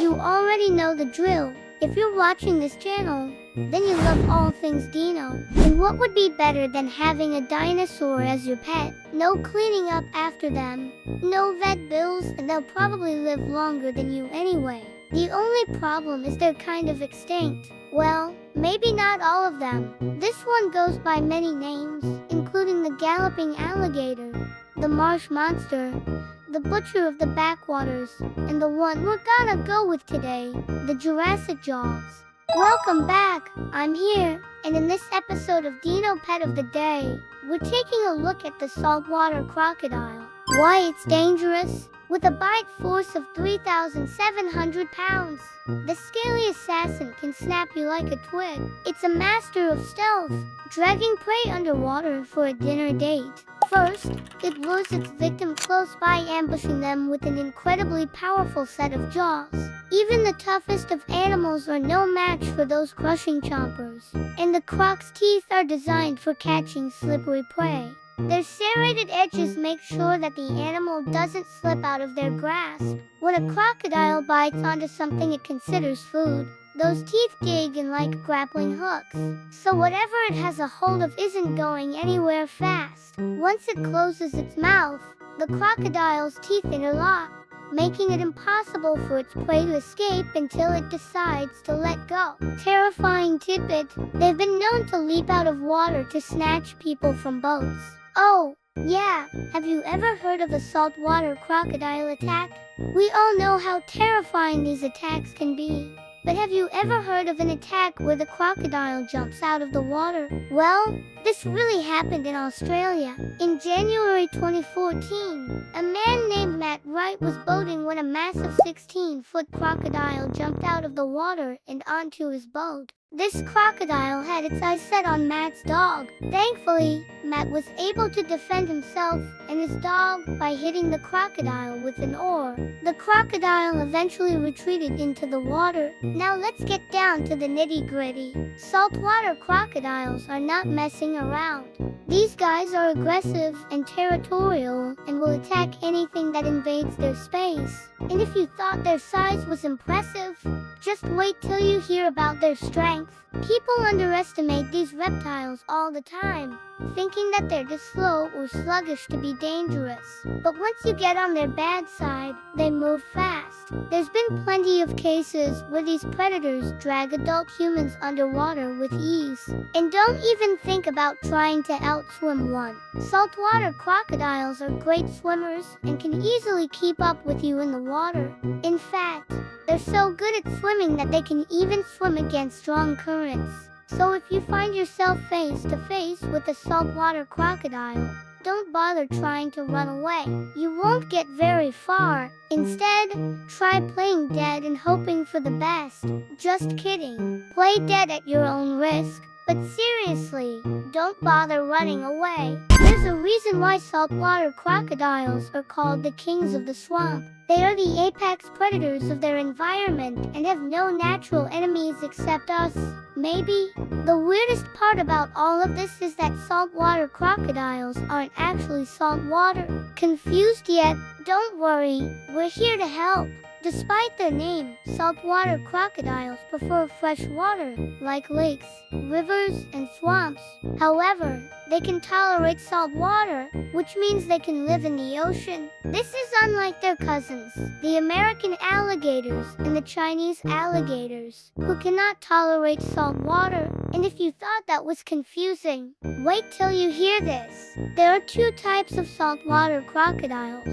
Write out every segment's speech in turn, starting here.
you already know the drill. If you're watching this channel, then you love all things dino. And what would be better than having a dinosaur as your pet? No cleaning up after them, no vet bills, and they'll probably live longer than you anyway. The only problem is they're kind of extinct. Well, maybe not all of them. This one goes by many names, including the galloping alligator, the marsh monster, the butcher of the backwaters, and the one we're gonna go with today, the Jurassic Jaws. Welcome back, I'm here, and in this episode of Dino Pet of the Day, we're taking a look at the saltwater crocodile. Why it's dangerous? With a bite force of 3,700 pounds, the scaly assassin can snap you like a twig. It's a master of stealth, dragging prey underwater for a dinner date. First, it lures its victim close by, ambushing them with an incredibly powerful set of jaws. Even the toughest of animals are no match for those crushing chompers. And the croc's teeth are designed for catching slippery prey. Their serrated edges make sure that the animal doesn't slip out of their grasp. When a crocodile bites onto something it considers food, those teeth dig in like grappling hooks. So whatever it has a hold of isn't going anywhere fast. Once it closes its mouth, the crocodile's teeth interlock, making it impossible for its prey to escape until it decides to let go. Terrifying tidbit, they've been known to leap out of water to snatch people from boats. Oh, yeah, have you ever heard of a saltwater crocodile attack? We all know how terrifying these attacks can be. But have you ever heard of an attack where the crocodile jumps out of the water? Well, this really happened in Australia. In January 2014, a man named Matt Wright was boating when a massive 16-foot crocodile jumped out of the water and onto his boat. This crocodile had its eyes set on Matt's dog. Thankfully, Matt was able to defend himself and his dog by hitting the crocodile with an oar. The crocodile eventually retreated into the water. Now let's get down to the nitty-gritty. Saltwater crocodiles are not messing around. These guys are aggressive and territorial and will attack anything that invades their space. And if you thought their size was impressive, just wait till you hear about their strength. People underestimate these reptiles all the time, thinking that they're too slow or sluggish to be dangerous. But once you get on their bad side, they move fast. There's been plenty of cases where these predators drag adult humans underwater with ease, and don't even think about trying to outswim one. Saltwater crocodiles are great swimmers and can easily keep up with you in the water. In fact, they're so good at swimming that they can even swim against strong currents. So if you find yourself face to face with a saltwater crocodile, don't bother trying to run away. You won't get very far. Instead, try playing dead and hoping for the best. Just kidding. Play dead at your own risk. But seriously, don't bother running away. There's a reason why saltwater crocodiles are called the kings of the swamp. They are the apex predators of their environment and have no natural enemies except us. Maybe. The weirdest part about all of this is that saltwater crocodiles aren't actually saltwater. Confused yet? Don't worry, we're here to help. Despite their name, saltwater crocodiles prefer fresh water, like lakes, rivers, and swamps. However, they can tolerate salt water, which means they can live in the ocean. This is unlike their cousins, the American alligators and the Chinese alligators, who cannot tolerate salt water. And if you thought that was confusing, wait till you hear this. There are two types of saltwater crocodiles.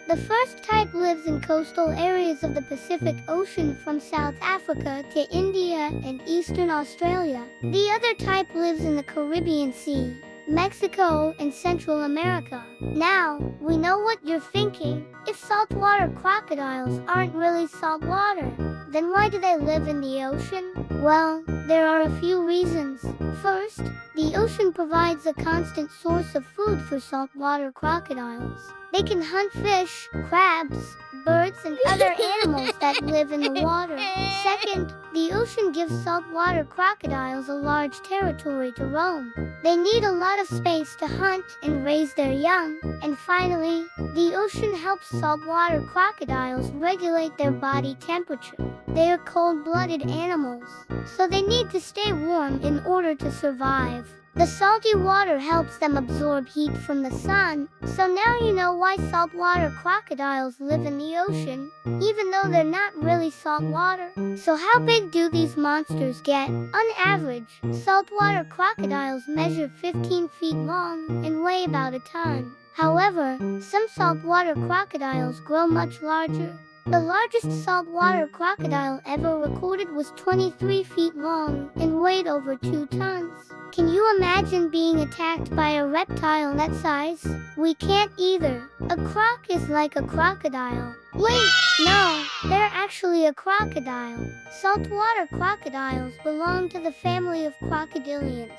The first type lives in coastal areas of the Pacific Ocean from South Africa to India and eastern Australia. The other type lives in the Caribbean Sea, Mexico, and Central America. Now, we know what you're thinking. If saltwater crocodiles aren't really saltwater, then why do they live in the ocean? Well, there are a few reasons. First, the ocean provides a constant source of food for saltwater crocodiles. They can hunt fish, crabs, birds, and other animals that live in the water. Second, the ocean gives saltwater crocodiles a large territory to roam. They need a lot of space to hunt and raise their young. And finally, the ocean helps saltwater crocodiles regulate their body temperature. They are cold-blooded animals, so they need to stay warm in order to survive. The salty water helps them absorb heat from the sun, so now you know why saltwater crocodiles live in the ocean, even though they're not really saltwater. So how big do these monsters get? On average, saltwater crocodiles measure 15 feet long and weigh about a ton. However, some saltwater crocodiles grow much larger. The largest saltwater crocodile ever recorded was 23 feet long and weighed over 2 tons. Can you imagine being attacked by a reptile that size? We can't either. A croc is like a crocodile. Wait, no, they're actually a crocodile. Saltwater crocodiles belong to the family of crocodilians,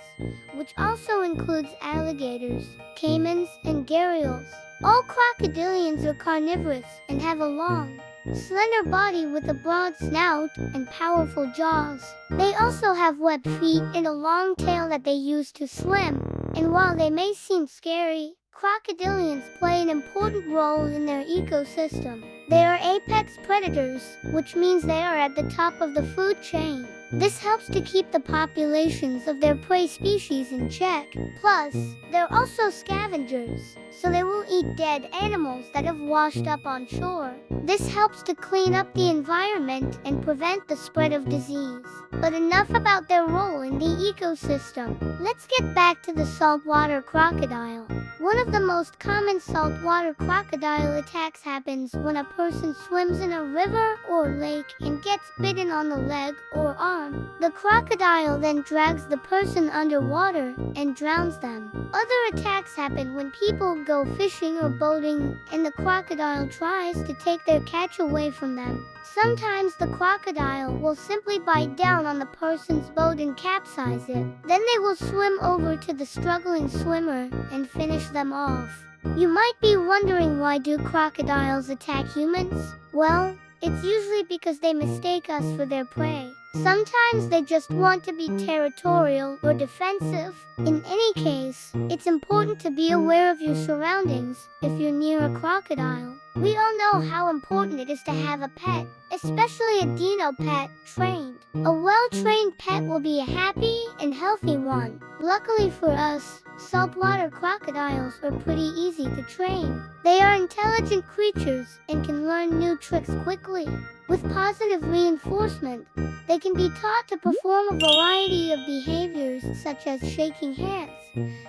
which also includes alligators, caimans, and gharials. All crocodilians are carnivorous and have a long, slender body with a broad snout and powerful jaws. They also have webbed feet and a long tail that they use to swim. And while they may seem scary, crocodilians play an important role in their ecosystem. They are apex predators, which means they are at the top of the food chain. This helps to keep the populations of their prey species in check. Plus, they're also scavengers, so they will eat dead animals that have washed up on shore. This helps to clean up the environment and prevent the spread of disease. But enough about their role in the ecosystem. Let's get back to the saltwater crocodile. One of the most common saltwater crocodile attacks happens when a person swims in a river or lake and gets bitten on the leg or arm. The crocodile then drags the person underwater and drowns them. Other attacks happen when people go fishing or boating and the crocodile tries to take their catch away from them. Sometimes the crocodile will simply bite down on the person's boat and capsize it. Then they will swim over to the struggling swimmer and finish them off. You might be wondering, why do crocodiles attack humans? Well, it's usually because they mistake us for their prey. Sometimes they just want to be territorial or defensive. In any case, it's important to be aware of your surroundings if you're near a crocodile. We all know how important it is to have a pet, especially a dino pet, trained. A well-trained pet will be a happy and healthy one. Luckily for us, saltwater crocodiles are pretty easy to train. They are intelligent creatures and can learn new tricks quickly. With positive reinforcement, they can be taught to perform a variety of behaviors such as shaking hands,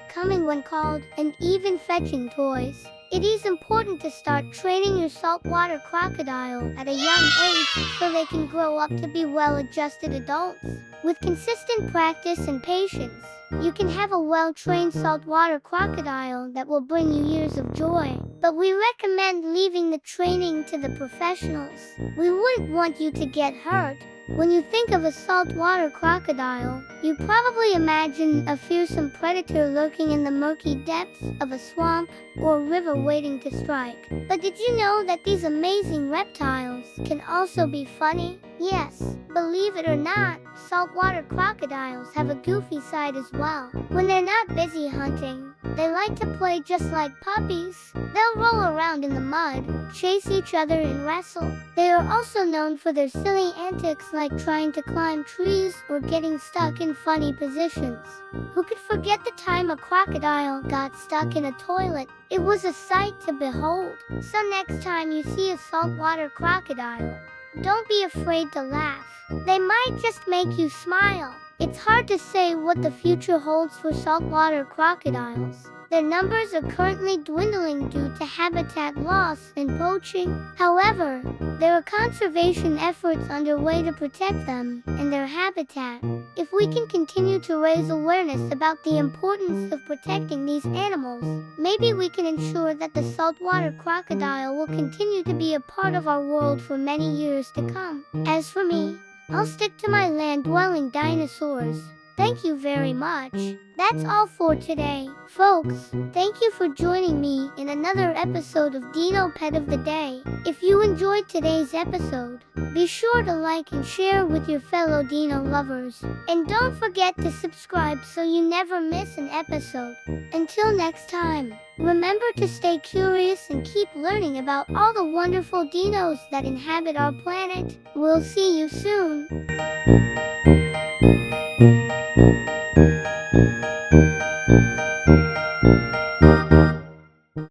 coming when called, and even fetching toys. It is important to start training your saltwater crocodile at a young age so they can grow up to be well-adjusted adults. With consistent practice and patience, you can have a well-trained saltwater crocodile that will bring you years of joy. But we recommend leaving the training to the professionals. We wouldn't want you to get hurt. When you think of a saltwater crocodile, you probably imagine a fearsome predator lurking in the murky depths of a swamp or river waiting to strike. But did you know that these amazing reptiles can also be funny? Yes, believe it or not, saltwater crocodiles have a goofy side as well. When they're not busy hunting, they like to play just like puppies. They'll roll around in the mud, chase each other, and wrestle. They are also known for their silly antics like trying to climb trees or getting stuck in funny positions. Who could forget the time a crocodile got stuck in a toilet? It was a sight to behold. So next time you see a saltwater crocodile, don't be afraid to laugh. They might just make you smile. It's hard to say what the future holds for saltwater crocodiles. Their numbers are currently dwindling due to habitat loss and poaching. However, there are conservation efforts underway to protect them and their habitat. If we can continue to raise awareness about the importance of protecting these animals, maybe we can ensure that the saltwater crocodile will continue to be a part of our world for many years to come. As for me, I'll stick to my land-dwelling dinosaurs. Thank you very much. That's all for today, folks. Thank you for joining me in another episode of Dino Pet of the Day. If you enjoyed today's episode, be sure to like and share with your fellow dino lovers. And don't forget to subscribe so you never miss an episode. Until next time, remember to stay curious and keep learning about all the wonderful dinos that inhabit our planet. We'll see you soon.